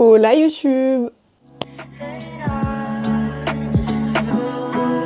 Hola YouTube!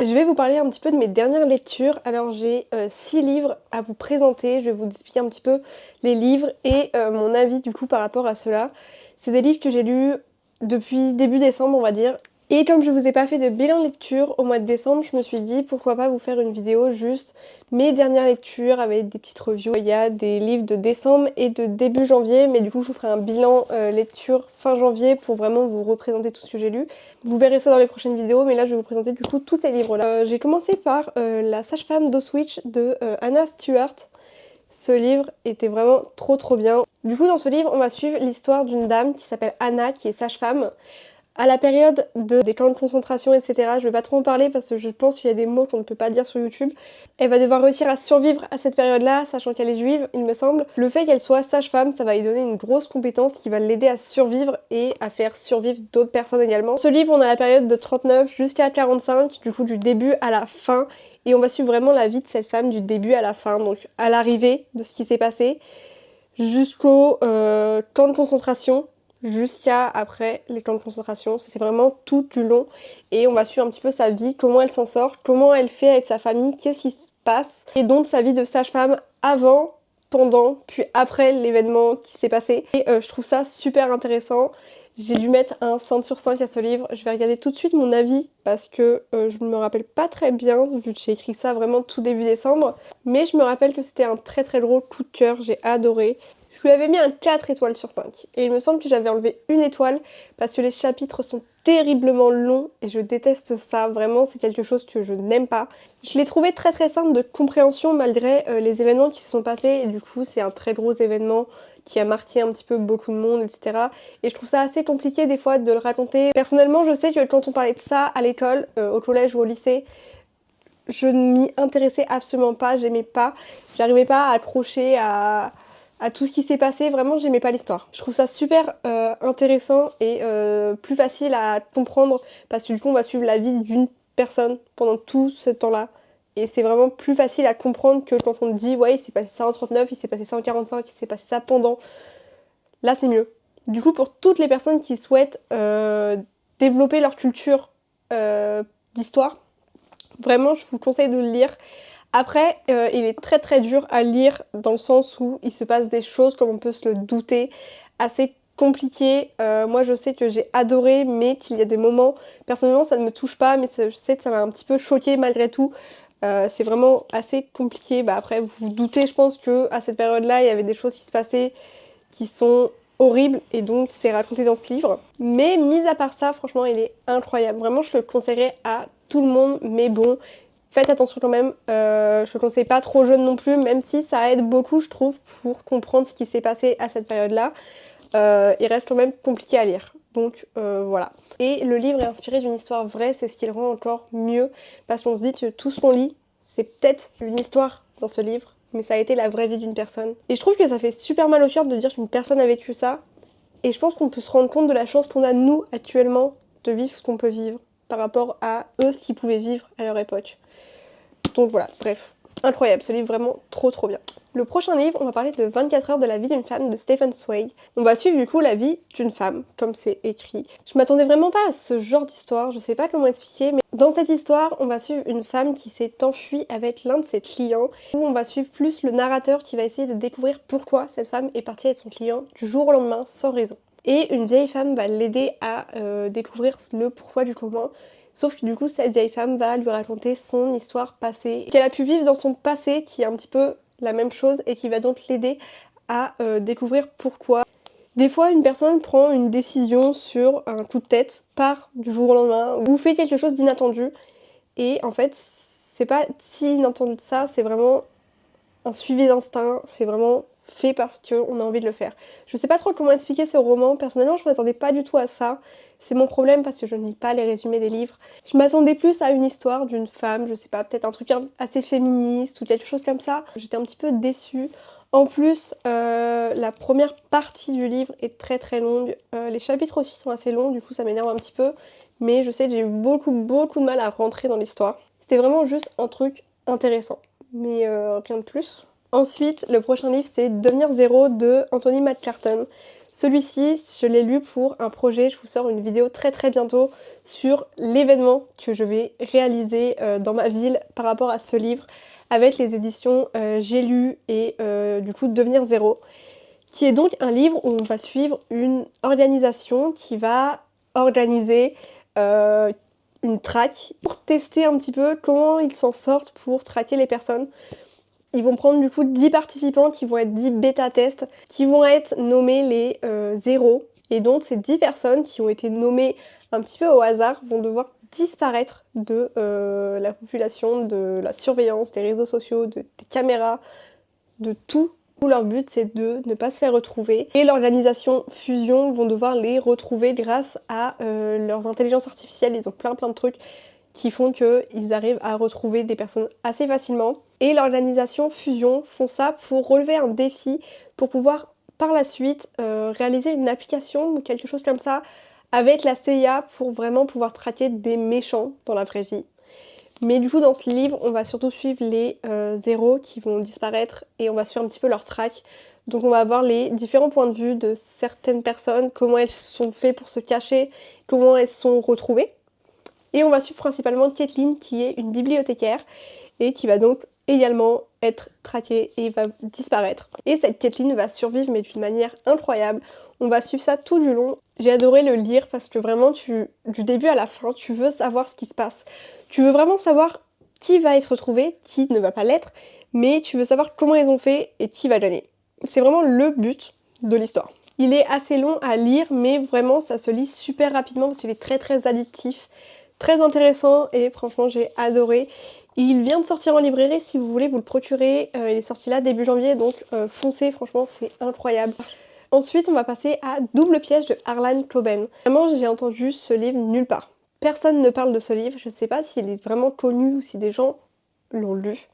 Je vais vous parler un petit peu de mes dernières lectures. Alors j'ai 6 livres à vous présenter, je vais vous expliquer un petit peu les livres et mon avis du coup par rapport à cela. C'est des livres que j'ai lus depuis début décembre on va dire. Et comme je vous ai pas fait de bilan lecture au mois de décembre, je me suis dit pourquoi pas vous faire une vidéo juste mes dernières lectures avec des petites reviews. Il y a des livres de décembre et de début janvier, mais du coup je vous ferai un bilan lecture fin janvier pour vraiment vous représenter tout ce que j'ai lu. Vous verrez ça dans les prochaines vidéos, mais là je vais vous présenter du coup tous ces livres-là. J'ai commencé par La sage-femme d'Auschwitz de Anna Stewart. Ce livre était vraiment trop bien. Du coup dans ce livre on va suivre l'histoire d'une dame qui s'appelle Anna, qui est sage-femme. À la période des camps de concentration, etc., je vais pas trop en parler parce que je pense qu'il y a des mots qu'on ne peut pas dire sur YouTube. Elle va devoir réussir à survivre à cette période-là, sachant qu'elle est juive, il me semble. Le fait qu'elle soit sage-femme, ça va lui donner une grosse compétence qui va l'aider à survivre et à faire survivre d'autres personnes également. Ce livre, on a la période de 39 jusqu'à 45, du coup du début à la fin, et on va suivre vraiment la vie de cette femme du début à la fin, donc à l'arrivée de ce qui s'est passé, jusqu'au camp de concentration, jusqu'à après les camps de concentration. C'est vraiment tout du long et on va suivre un petit peu sa vie, comment elle s'en sort, comment elle fait avec sa famille, qu'est-ce qui se passe, et donc sa vie de sage-femme avant, pendant, puis après l'événement qui s'est passé. Et je trouve ça super intéressant. J'ai dû mettre un 5 sur 5 à ce livre. Je vais regarder tout de suite mon avis parce que je ne me rappelle pas très bien vu que j'ai écrit ça vraiment tout début décembre. Mais je me rappelle que c'était un très gros coup de cœur, j'ai adoré. Je lui avais mis un 4 étoiles sur 5. Et il me semble que j'avais enlevé une étoile parce que les chapitres sont terriblement longs et je déteste ça. Vraiment, c'est quelque chose que je n'aime pas. Je l'ai trouvé très simple de compréhension malgré les événements qui se sont passés. Et du coup, c'est un très gros événement qui a marqué un petit peu beaucoup de monde, etc. Et je trouve ça assez compliqué des fois de le raconter. Personnellement, je sais que quand on parlait de ça à l'école, au collège ou au lycée, je ne m'y intéressais absolument pas, j'aimais pas. J'arrivais pas à accrocher à tout ce qui s'est passé, vraiment j'aimais pas l'histoire. Je trouve ça super intéressant et plus facile à comprendre parce que du coup on va suivre la vie d'une personne pendant tout ce temps-là. Et c'est vraiment plus facile à comprendre que quand on dit ouais il s'est passé ça en 39, il s'est passé ça en 45, il s'est passé ça pendant. Là c'est mieux. Du coup pour toutes les personnes qui souhaitent développer leur culture d'histoire, vraiment je vous conseille de le lire. Après, il est très dur à lire dans le sens où il se passe des choses, comme on peut se le douter, assez compliquées. Moi je sais que j'ai adoré, mais qu'il y a des moments, personnellement ça ne me touche pas, mais je sais que ça m'a un petit peu choquée malgré tout. C'est vraiment assez compliqué. Bah, après vous vous doutez je pense que à cette période-là il y avait des choses qui se passaient qui sont horribles et donc c'est raconté dans ce livre. Mais mis à part ça, franchement il est incroyable. Vraiment je le conseillerais à tout le monde, mais bon, faites attention quand même, je le conseille pas trop jeune non plus, même si ça aide beaucoup je trouve pour comprendre ce qui s'est passé à cette période-là. Il reste quand même compliqué à lire. Donc voilà. Et le livre est inspiré d'une histoire vraie, c'est ce qui le rend encore mieux, parce qu'on se dit que tout ce qu'on lit, c'est peut-être une histoire dans ce livre, mais ça a été la vraie vie d'une personne. Et je trouve que ça fait super mal au cœur de dire qu'une personne a vécu ça, et je pense qu'on peut se rendre compte de la chance qu'on a nous actuellement de vivre ce qu'on peut vivre par rapport à eux ce qu'ils pouvaient vivre à leur époque. Donc voilà, bref, incroyable, ce livre vraiment trop bien. Le prochain livre, on va parler de 24 heures de la vie d'une femme de Stephen Zweig. On va suivre du coup la vie d'une femme, comme c'est écrit. Je m'attendais vraiment pas à ce genre d'histoire, je sais pas comment expliquer, mais dans cette histoire, on va suivre une femme qui s'est enfuie avec l'un de ses clients, où on va suivre plus le narrateur qui va essayer de découvrir pourquoi cette femme est partie avec son client du jour au lendemain, sans raison. Et une vieille femme va l'aider à découvrir le pourquoi du comment. Sauf que du coup, cette vieille femme va lui raconter son histoire passée, qu'elle a pu vivre dans son passé, qui est un petit peu la même chose, et qui va donc l'aider à découvrir pourquoi. Des fois, une personne prend une décision sur un coup de tête, part du jour au lendemain, ou fait quelque chose d'inattendu, et en fait, c'est pas si inattendu que ça, c'est vraiment un suivi d'instinct, c'est vraiment fait parce qu'on a envie de le faire. Je sais pas trop comment expliquer ce roman, personnellement je m'attendais pas du tout à ça, c'est mon problème parce que je ne lis pas les résumés des livres. Je m'attendais plus à une histoire d'une femme, je sais pas, peut-être un truc assez féministe ou quelque chose comme ça. J'étais un petit peu déçue. En plus, la première partie du livre est très longue, les chapitres aussi sont assez longs, du coup ça m'énerve un petit peu, mais je sais que j'ai eu beaucoup de mal à rentrer dans l'histoire. C'était vraiment juste un truc intéressant, mais rien de plus. Ensuite, le prochain livre, c'est Devenir zéro de Anthony McCarten. Celui-ci, je l'ai lu pour un projet, je vous sors une vidéo très très bientôt sur l'événement que je vais réaliser dans ma ville par rapport à ce livre avec les éditions J'ai lu et du coup Devenir zéro, qui est donc un livre où on va suivre une organisation qui va organiser une traque pour tester un petit peu comment ils s'en sortent pour traquer les personnes. Ils vont prendre du coup 10 participants qui vont être 10 bêta-tests, qui vont être nommés les zéros. Et donc ces 10 personnes qui ont été nommées un petit peu au hasard vont devoir disparaître de la population, de la surveillance, des réseaux sociaux, des caméras, de tout. Leur but c'est de ne pas se faire retrouver. Et l'organisation Fusion vont devoir les retrouver grâce à leurs intelligences artificielles. Ils ont plein de trucs qui font qu'ils arrivent à retrouver des personnes assez facilement. Et l'organisation Fusion font ça pour relever un défi, pour pouvoir par la suite réaliser une application ou quelque chose comme ça avec la CIA pour vraiment pouvoir traquer des méchants dans la vraie vie. Mais du coup dans ce livre on va surtout suivre les zéros qui vont disparaître et on va suivre un petit peu leur track. Donc on va avoir les différents points de vue de certaines personnes, comment elles sont faites pour se cacher, comment elles sont retrouvées. Et on va suivre principalement Kathleen qui est une bibliothécaire et qui va donc également être traquée et va disparaître. Et cette Kathleen va survivre mais d'une manière incroyable. On va suivre ça tout du long. J'ai adoré le lire parce que vraiment du début à la fin tu veux savoir ce qui se passe. Tu veux vraiment savoir qui va être retrouvé, qui ne va pas l'être, mais tu veux savoir comment ils ont fait et qui va gagner. C'est vraiment le but de l'histoire. Il est assez long à lire mais vraiment ça se lit super rapidement parce qu'il est très addictif. Très intéressant et franchement j'ai adoré. Il vient de sortir en librairie, si vous voulez vous le procurer. Il est sorti là début janvier, donc foncez, franchement c'est incroyable. Ensuite on va passer à Double piège de Harlan Coben. Vraiment j'ai entendu ce livre nulle part. Personne ne parle de ce livre, je ne sais pas s'il est vraiment connu ou si des gens l'ont lu.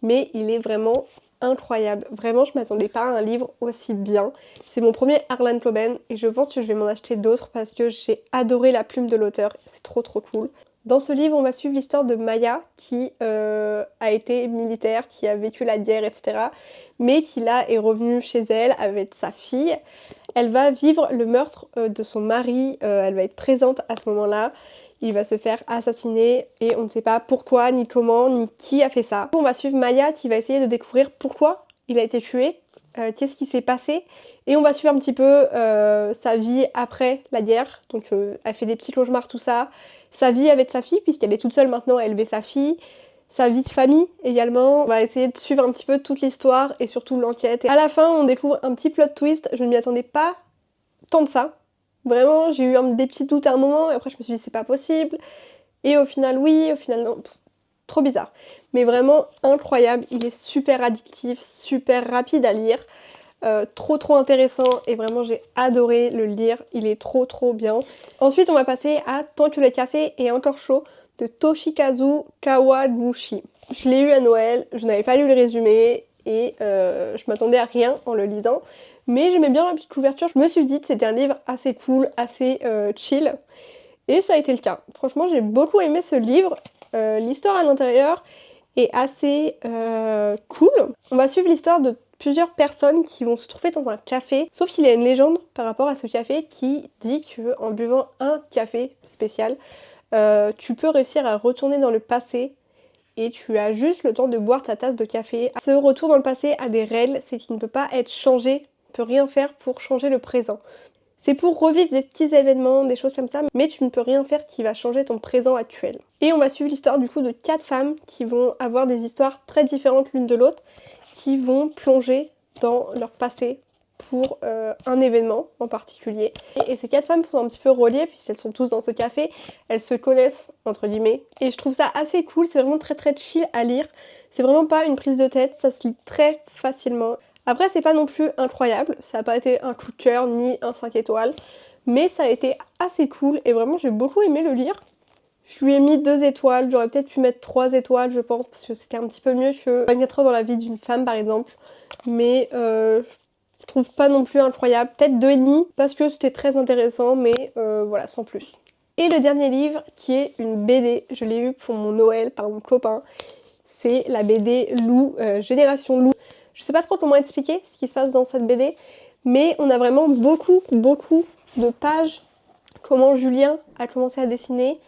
Mais il est vraiment incroyable. Vraiment, je m'attendais pas à un livre aussi bien. C'est mon premier Harlan Coben et je pense que je vais m'en acheter d'autres parce que j'ai adoré la plume de l'auteur. C'est trop cool. Dans ce livre, on va suivre l'histoire de Maya qui a été militaire, qui a vécu la guerre, etc. Mais qui là est revenue chez elle avec sa fille. Elle va vivre le meurtre de son mari, elle va être présente à ce moment-là. Il va se faire assassiner et on ne sait pas pourquoi, ni comment, ni qui a fait ça. On va suivre Maya qui va essayer de découvrir pourquoi il a été tué, qu'est-ce qui s'est passé. Et on va suivre un petit peu sa vie après la guerre. Donc elle fait des petits cauchemars, tout ça. Sa vie avec sa fille, puisqu'elle est toute seule maintenant à élever sa fille. Sa vie de famille également. On va essayer de suivre un petit peu toute l'histoire et surtout l'enquête. Et à la fin, on découvre un petit plot twist. Je ne m'y attendais pas tant de ça. Vraiment, j'ai eu des petits doutes à un moment et après je me suis dit c'est pas possible. Et au final oui, au final non. Trop bizarre. Mais vraiment incroyable. Il est super addictif, super rapide à lire. Trop intéressant et vraiment j'ai adoré le lire. Il est trop bien. Ensuite on va passer à Tant que le café est encore chaud de Toshikazu Kawaguchi. Je l'ai eu à Noël, je n'avais pas lu le résumé et je m'attendais à rien en le lisant. Mais j'aimais bien la petite couverture, je me suis dit que c'était un livre assez cool, assez chill. Et ça a été le cas. Franchement j'ai beaucoup aimé ce livre. L'histoire à l'intérieur est assez cool. On va suivre l'histoire de plusieurs personnes qui vont se trouver dans un café. Sauf qu'il y a une légende par rapport à ce café qui dit qu'en buvant un café spécial, tu peux réussir à retourner dans le passé et tu as juste le temps de boire ta tasse de café. Ce retour dans le passé a des règles, c'est qu'il ne peut pas être changé, tu ne peux rien faire pour changer le présent. C'est pour revivre des petits événements, des choses comme ça, mais tu ne peux rien faire qui va changer ton présent actuel. Et on va suivre l'histoire du coup de 4 femmes qui vont avoir des histoires très différentes l'une de l'autre, qui vont plonger dans leur passé pour un événement en particulier. Et ces 4 femmes sont un petit peu reliées puisqu'elles sont tous dans ce café, elles se connaissent entre guillemets. Et je trouve ça assez cool, c'est vraiment très chill à lire. C'est vraiment pas une prise de tête, ça se lit très facilement. Après c'est pas non plus incroyable, ça n'a pas été un coup de cœur ni un 5 étoiles, mais ça a été assez cool et vraiment j'ai beaucoup aimé le lire. Je lui ai mis 2 étoiles, j'aurais peut-être pu mettre 3 étoiles je pense, parce que c'était un petit peu mieux que 24 heures dans la vie d'une femme par exemple. Mais je trouve pas non plus incroyable, peut-être 2,5 parce que c'était très intéressant, mais voilà, sans plus. Et le dernier livre qui est une BD, je l'ai eu pour mon Noël par mon copain, c'est la BD Lou, Génération Lou Je sais pas trop comment expliquer ce qui se passe dans cette BD, mais on a vraiment beaucoup de pages, comment Julien a commencé à dessiner.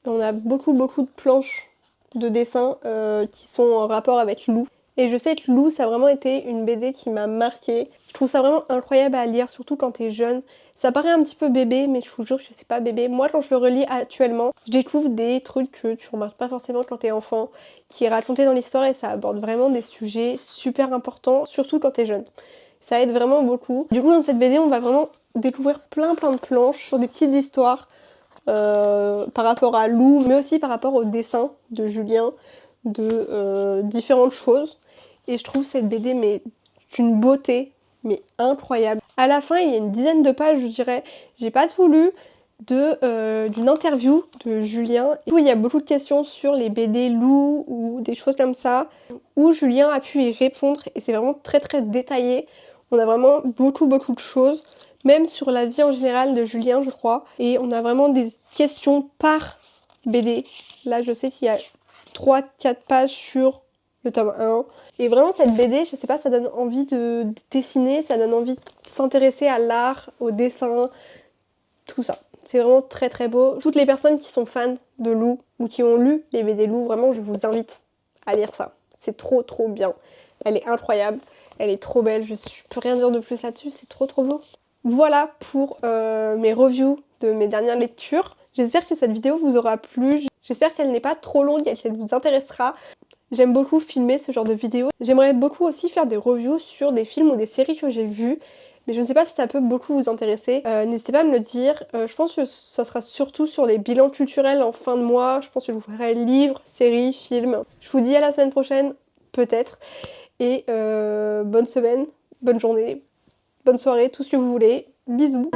On a beaucoup de planches de dessins qui sont en rapport avec Lou. Et je sais que Lou, ça a vraiment été une BD qui m'a marquée. Je trouve ça vraiment incroyable à lire, surtout quand t'es jeune. Ça paraît un petit peu bébé, mais je vous jure que c'est pas bébé. Moi, quand je le relis actuellement, je découvre des trucs que tu remarques pas forcément quand t'es enfant, qui est raconté dans l'histoire, et ça aborde vraiment des sujets super importants, surtout quand t'es jeune. Ça aide vraiment beaucoup. Du coup, dans cette BD, on va vraiment découvrir plein de planches sur des petites histoires par rapport à Lou, mais aussi par rapport au dessin de Julien, de différentes choses. Et je trouve cette BD mais d'une beauté mais incroyable. À la fin, il y a une dizaine de pages, je dirais. J'ai pas tout lu, d'une interview de Julien. Et il y a beaucoup de questions sur les BD Lou ou des choses comme ça, où Julien a pu y répondre et c'est vraiment très détaillé. On a vraiment beaucoup de choses, même sur la vie en général de Julien, je crois. Et on a vraiment des questions par BD. Là, je sais qu'il y a 3-4 pages sur le tome 1. Et vraiment, cette BD, je sais pas, ça donne envie de dessiner, ça donne envie de s'intéresser à l'art, au dessin, tout ça. C'est vraiment très beau. Toutes les personnes qui sont fans de Lou ou qui ont lu les BD Lou, vraiment, je vous invite à lire ça. C'est trop bien. Elle est incroyable, elle est trop belle, je peux rien dire de plus là-dessus, c'est trop beau. Voilà pour mes reviews de mes dernières lectures. J'espère que cette vidéo vous aura plu. J'espère qu'elle n'est pas trop longue et qu'elle vous intéressera. J'aime beaucoup filmer ce genre de vidéos. J'aimerais beaucoup aussi faire des reviews sur des films ou des séries que j'ai vues, mais je ne sais pas si ça peut beaucoup vous intéresser. N'hésitez pas à me le dire. Je pense que ça sera surtout sur les bilans culturels en fin de mois. Je pense que je vous ferai livres, séries, films. Je vous dis à la semaine prochaine, peut-être. Et bonne semaine, bonne journée, bonne soirée, tout ce que vous voulez. Bisous.